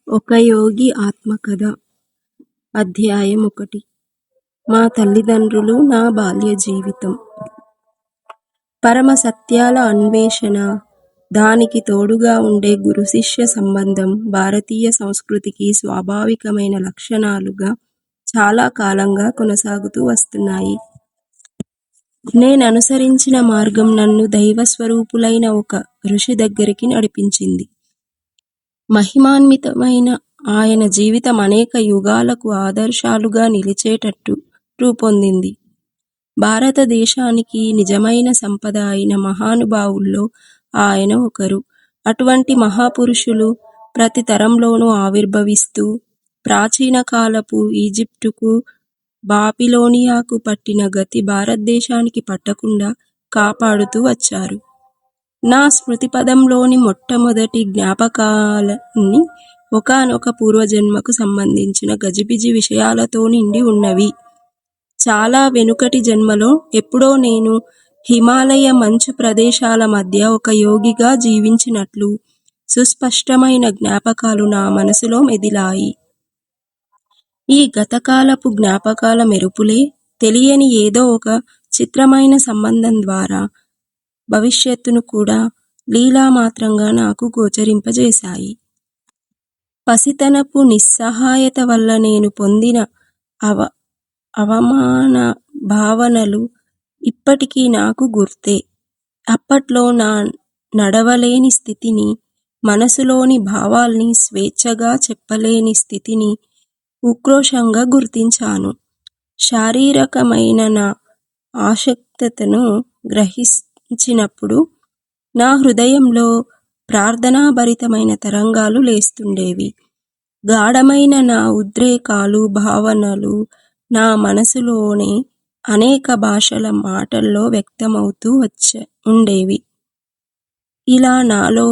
ఒక యోగి ఆత్మకథ. అధ్యాయం 1. మా తల్లిదండ్రులు, నా బాల్య జీవితం. పరమ సత్యాల అన్వేషణ, దానికి తోడుగా ఉండే గురు శిష్య సంబంధం భారతీయ సంస్కృతికి స్వాభావికమైన లక్షణాలుగా చాలా కాలంగా కొనసాగుతూ వస్తున్నాయి. నేననుసరించిన మార్గం నన్ను దైవస్వరూపులైన ఒక ఋషి దగ్గరికి నడిపించింది. మహిమాన్వితమైన ఆయన జీవితం అనేక యుగాలకు ఆదర్శాలుగా నిలిచేటట్టు రూపొందింది. భారతదేశానికి నిజమైన సంపద అయిన మహానుభావుల్లో ఆయన ఒకరు. అటువంటి మహాపురుషులు ప్రతి తరంలోనూ ఆవిర్భవిస్తూ ప్రాచీన కాలపు ఈజిప్టుకు, బాబిలోనియాకు పట్టిన గతి భారతదేశానికి పట్టకుండా కాపాడుతూ వచ్చారు. నా స్మృతిపథంలోని మొట్టమొదటి జ్ఞాపకాలన్నీ ఒకానొక పూర్వజన్మకు సంబంధించిన గజిబిజి విషయాలతో నిండి ఉన్నవి. చాలా వెనుకటి జన్మలో ఎప్పుడో నేను హిమాలయ మంచు ప్రదేశాల మధ్య ఒక యోగిగా జీవించినట్లు సుస్పష్టమైన జ్ఞాపకాలు నా మనసులో మెదిలాయి. ఈ గతకాలపు జ్ఞాపకాల మెరుపులే తెలియని ఏదో ఒక చిత్రమైన సంబంధం ద్వారా భవిష్యత్తును కూడా లీలామాత్రంగా నాకు గోచరింపజేశాయి. పసితనపు నిస్సహాయత వల్ల నేను పొందిన అవమాన భావనలు ఇప్పటికీ నాకు గుర్తే. అప్పట్లో నా నడవలేని స్థితిని, మనసులోని భావాల్ని స్వేచ్ఛగా చెప్పలేని స్థితిని ఉక్రోషంగా గుర్తించాను. శారీరకమైన నా ఆసక్తతను గ్రహించినప్పుడు నా హృదయంలో ప్రార్థనాభరితమైన తరంగాలు లేస్తుండేవి. గాఢమైన నా ఉద్రేకాలు, భావనలు నా మనసులోనే అనేక భాషల మాటల్లో వ్యక్తమవుతూ ఉండేవి. ఇలా నాలో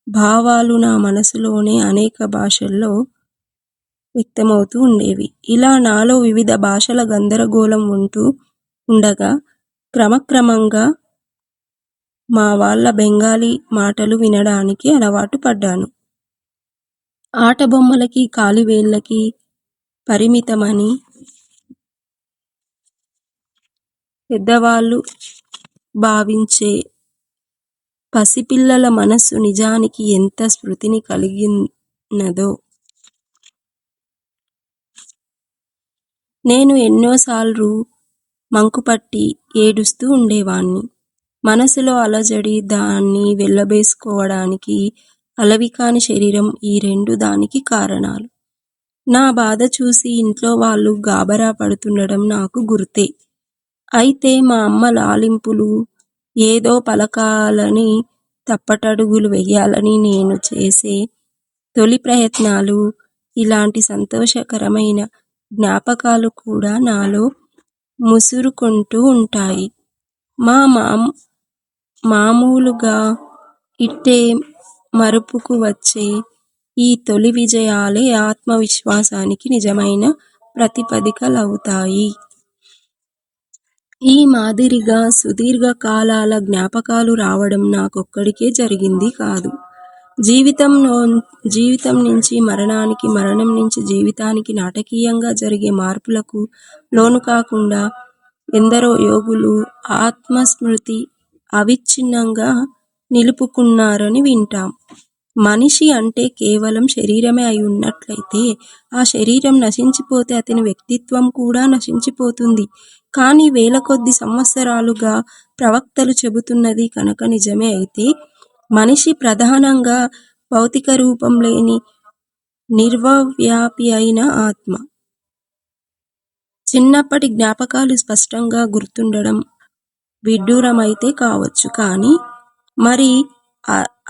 భావాలు నా మనసులోనే అనేక భాషల్లో వ్యక్తమవుతూ ఉండేవి. ఇలా నాలో వివిధ భాషల గందరగోళం ఉంటూ ఉండగా క్రమక్రమంగా మా వాళ్ళ బెంగాలీ మాటలు వినడానికి అలవాటు పడ్డాను. ఆటబొమ్మలకి, కాలివేళ్ళకి పరిమితమని పెద్దవాళ్ళు భావించే పసిపిల్లల మనస్సు నిజానికి ఎంత స్మృతిని కలిగినదో నేను ఎన్నోసార్లు మంకుపట్టి ఏడుస్తూ ఉండేవాణ్ణి. మనసులో అలజడి, దాన్ని వెళ్ళబేసుకోవడానికి అలవికాని శరీరం, ఈ రెండు దానికి కారణాలు. నా బాధ చూసి ఇంట్లో వాళ్ళు గాబరా పడుతుండడం నాకు గుర్తే. అయితే మా అమ్మ లాలింపులు, ఏదో పలకాలని, తప్పటడుగులు వెయ్యాలని నేను చేసే తొలి ప్రయత్నాలు, ఇలాంటి సంతోషకరమైన జ్ఞాపకాలు కూడా నాలో ముసురుకుంటూ ఉంటాయి. మామూలుగా ఇట్టే మరుపుకు వచ్చే ఈ తొలి విజయాలే ఆత్మవిశ్వాసానికి నిజమైన ప్రతిపదికలవుతాయి. ఈ మాదిరిగా సుదీర్ఘ కాలాల జ్ఞాపకాలు రావడం నాకొక్కడికే జరిగింది కాదు. జీవితం నుంచి మరణానికి, మరణం నుంచి జీవితానికి నాటకీయంగా జరిగే మార్పులకు లోను కాకుండా ఎందరో యోగులు ఆత్మస్మృతి అవిచ్ఛిన్నంగా నిలుపుకున్నారని వింటాం. మనిషి అంటే కేవలం శరీరమే అయి ఉన్నట్లయితే ఆ శరీరం నశించిపోతే అతని వ్యక్తిత్వం కూడా నశించిపోతుంది. కానీ వేల కొద్ది సంవత్సరాలుగా ప్రవక్తలు చెబుతున్నది కనుక నిజమే అయితే మనిషి ప్రధానంగా భౌతిక రూపం లేని నిర్వవ్యాపి అయిన ఆత్మ. చిన్నప్పటి జ్ఞాపకాలు స్పష్టంగా గుర్తుండడం విడ్డూరమైతే కావచ్చు, కానీ మరి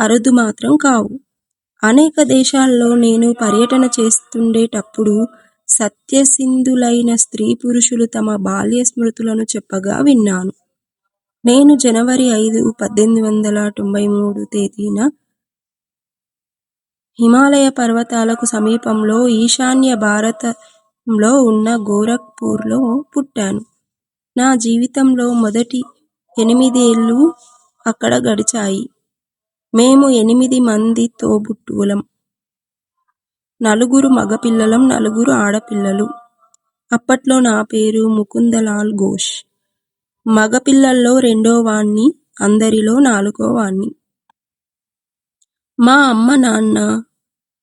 అరుదు మాత్రం కావు. అనేక దేశాల్లో నేను పర్యటన చేస్తుండేటప్పుడు సత్యసింధులైన స్త్రీ పురుషులు తమ బాల్య స్మృతులను చెప్పగా విన్నాను. నేను జనవరి 5, 1893 తేదీన హిమాలయ పర్వతాలకు సమీపంలో ఈశాన్య భారతంలో ఉన్న గోరఖ్పూర్లో పుట్టాను. నా జీవితంలో మొదటి 8 ఏళ్ళు అక్కడ గడిచాయి. మేము 8 మంది తోబుట్టువులం. నలుగురు మగపిల్లలం, నలుగురు ఆడపిల్లలు. అప్పట్లో నా పేరు ముకుందలాల్ ఘోష్. మగపిల్లల్లో రెండోవాణ్ణి, అందరిలో నాలుగోవాణ్ణి. మా అమ్మ నాన్న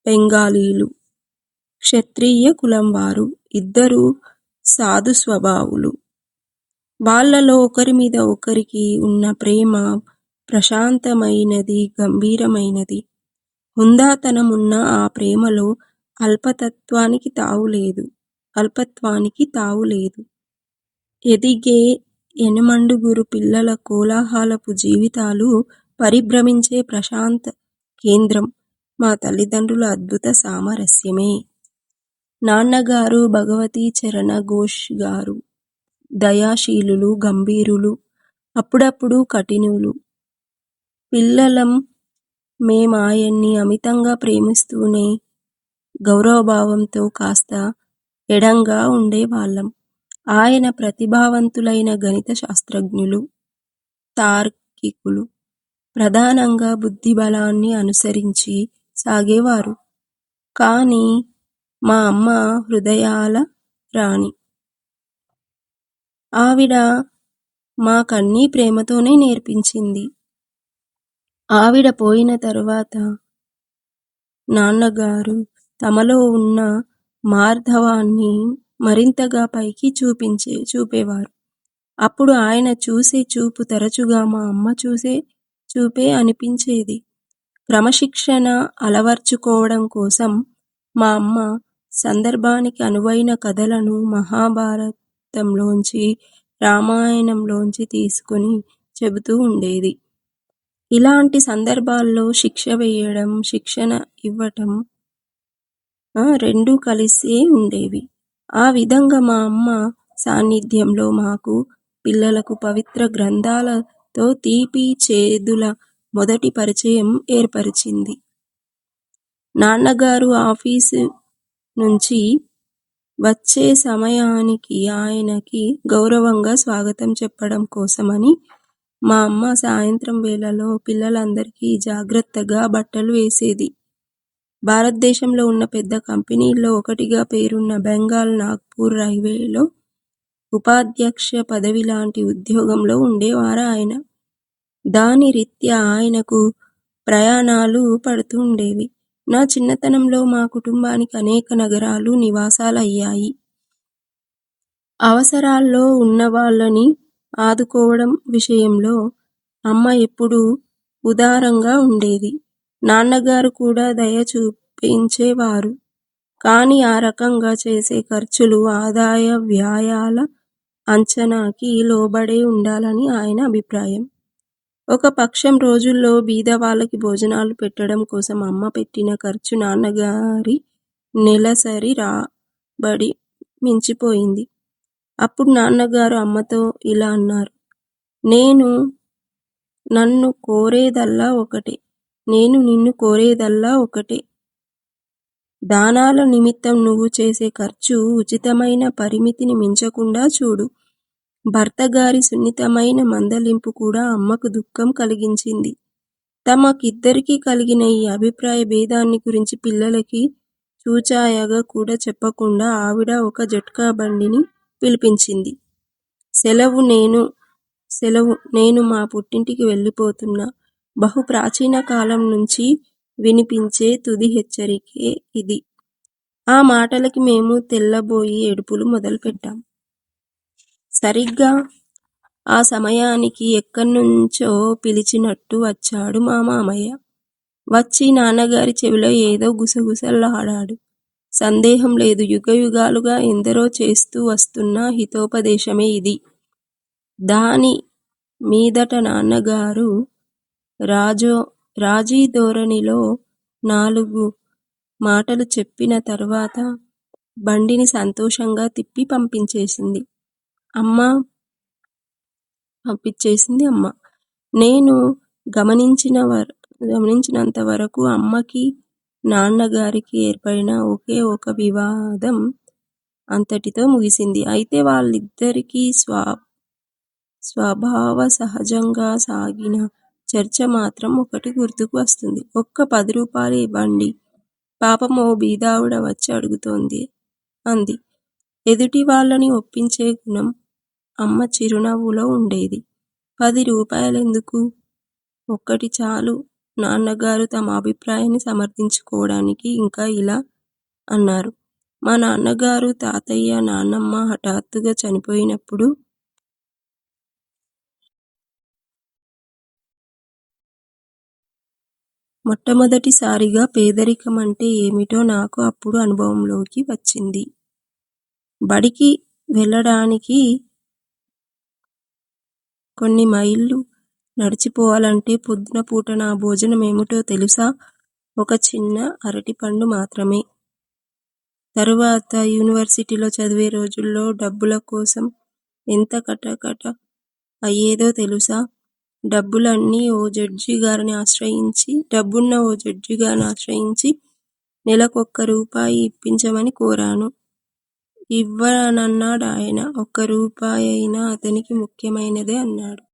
బెంగాలీలు, క్షత్రియ కులంవారు. ఇద్దరూ సాధు స్వభావులు. వాళ్ళలో ఒకరిమీద ఒకరికి ఉన్న ప్రేమ ప్రశాంతమైనది, గంభీరమైనది. హుందాతనమున్న ఆ ప్రేమలో అల్పత్వానికి తావులేదు. ఎదిగే ఎనమండుగురు పిల్లల కోలాహలపు జీవితాలు పరిభ్రమించే ప్రశాంత కేంద్రం మా తల్లిదండ్రుల అద్భుత సామరస్యమే. నాన్నగారు భగవతీ చరణ ఘోష్ గారు దయాశీలులు, గంభీరులు, అప్పుడప్పుడు కఠినులు. పిల్లలం మేమాయన్ని అమితంగా ప్రేమిస్తూనే గౌరవభావంతో కాస్త ఎడంగా ఉండేవాళ్ళం. ఆయన ప్రతిభావంతులైన గణిత శాస్త్రజ్ఞులు, తార్కికులు. ప్రధానంగా బుద్ధిబలాన్ని అనుసరించి సాగేవారు. కానీ మా అమ్మ హృదయాల రాణి. ఆవిడ మాకన్నీ ప్రేమతోనే నేర్పించింది. ఆవిడ పోయిన తరువాత నాన్నగారు తమలో ఉన్న మార్ధవాన్ని మరింతగా పైకి చూపేవారు. అప్పుడు ఆయన చూసే చూపు తరచుగా మా అమ్మ చూసే చూపే అనిపించేది. క్రమశిక్షణ అలవర్చుకోవడం కోసం మా అమ్మ సందర్భానికి అనువైన కథలను మహాభారతంలోంచి, రామాయణంలోంచి తీసుకుని చెబుతూ ఉండేది. ఇలాంటి సందర్భాల్లో శిక్ష వేయడం, శిక్షణ ఇవ్వటం రెండూ కలిసే ఉండేవి. ఆ విధంగా మా అమ్మ సాన్నిధ్యంలో మాకు, పిల్లలకు పవిత్ర గ్రంథాలతో తీపి చేదుల మొదటి పరిచయం ఏర్పరిచింది. నాన్నగారు ఆఫీసు నుంచి వచ్చే సమయానికి ఆయనకి గౌరవంగా స్వాగతం చెప్పడం కోసమని మా అమ్మ సాయంత్రం వేళలో పిల్లలందరికీ జాగ్రత్తగా బట్టలు వేసేది. భారతదేశంలో ఉన్న పెద్ద కంపెనీల్లో ఒకటిగా పేరున్న బెంగాల్ నాగ్పూర్ రైల్వేలో ఉపాధ్యక్ష పదవిలాంటి ఉద్యోగంలో ఉండేవారు ఆయన. దాని రీత్యా ఆయనకు ప్రయాణాలు పడుతుండేవి. నా చిన్నతనంలో మా కుటుంబానికి అనేక నగరాలు నివాసాలయ్యాయి. అవసరాల్లో ఉన్నవాళ్ళని ఆదుకోవడం విషయంలో అమ్మ ఎప్పుడూ ఉదారంగా ఉండేది. నాన్నగారు కూడా దయ చూపించేవారు. కానీ ఆ రకంగా చేసే ఖర్చులు ఆదాయ వ్యయాల అంచనాకి లోబడే ఉండాలని ఆయన అభిప్రాయం. ఒక పక్షం రోజుల్లో బీదవాళ్ళకి భోజనాలు పెట్టడం కోసం అమ్మ పెట్టిన ఖర్చు నాన్నగారి నెలసరి రాబడి మించిపోయింది. అప్పుడు నాన్నగారు అమ్మతో ఇలా అన్నారు: నేను నిన్ను కోరేదల్లా ఒకటే. దానాల నిమిత్తం నువ్వు చేసే ఖర్చు ఉచితమైన పరిమితిని మించకుండా చూడు. భర్తగారి సున్నితమైన మందలింపు కూడా అమ్మకు దుఃఖం కలిగించింది. తమకిద్దరికీ కలిగిన ఈ అభిప్రాయ భేదాన్ని గురించి పిల్లలకి చూచాయగా కూడా చెప్పకుండా ఆవిడ ఒక జట్కా బండిని పిలిపించింది. సెలవు నేను మా పుట్టింటికి వెళ్ళిపోతున్నా. బహు ప్రాచీన కాలం నుంచి వినిపించే తుది హెచ్చరికే ఇది. ఆ మాటలకి మేము తెల్లబోయి ఏడుపులు మొదలుపెట్టాం. సరిగ్గా ఆ సమయానికి ఎక్కడ్నుంచో పిలిచినట్టు వచ్చాడు మా మామయ్య. వచ్చి నాన్నగారి చెవిలో ఏదో గుసగుసలాడాడు. సందేహం లేదు, యుగయుగాలుగా ఎందరో చేస్తూ వస్తున్న హితోపదేశమే ఇది. దాని మీదట నాన్నగారు రాజీ ధోరణిలో 4 మాటలు చెప్పిన తర్వాత బండిని సంతోషంగా తిప్పి పంపించేసింది అమ్మ. నేను గమనించినంత వరకు అమ్మకి నాన్నగారికి ఏర్పడిన ఒకే ఒక వివాదం అంతటితో ముగిసింది. అయితే వాళ్ళిద్దరికీ స్వభావ సహజంగా సాగిన చర్చ మాత్రం ఒకటి గుర్తుకు వస్తుంది. ఒక్క 10 రూపాయలు ఇవ్వండి, పాపం ఓ బీదావిడ వచ్చి అడుగుతోంది అంది. ఎదుటి వాళ్ళని ఒప్పించే గుణం అమ్మ చిరునవ్వులో ఉండేది. 10 రూపాయలెందుకు? ఒక్కటి చాలు నాన్నగారు తమ అభిప్రాయాన్ని సమర్థించుకోవడానికి. ఇంకా ఇలా అన్నారు. మా నాన్నగారు, తాతయ్య, నాన్నమ్మ హఠాత్తుగా చనిపోయినప్పుడు మొట్టమొదటిసారిగా పేదరికం అంటే ఏమిటో నాకు అప్పుడు అనుభవంలోకి వచ్చింది. బడికి వెళ్ళడానికి కొన్ని మైళ్ళు నడిచిపోవాలంటే పొద్దున పూట నా భోజనం ఏమిటో తెలుసా? ఒక చిన్న అరటిపండు మాత్రమే. తరువాత యూనివర్సిటీలో చదివే రోజుల్లో డబ్బుల కోసం ఎంత కటకట అయ్యేదో తెలుసా? డబ్బున్న ఓ జడ్జి గారిని ఆశ్రయించి నెలకొక్క రూపాయి ఇప్పించమని కోరాను. ఇవ్వనన్నాడాయన. ఒక్క రూపాయైనా అతనికి ముఖ్యమైనదే అన్నాడు.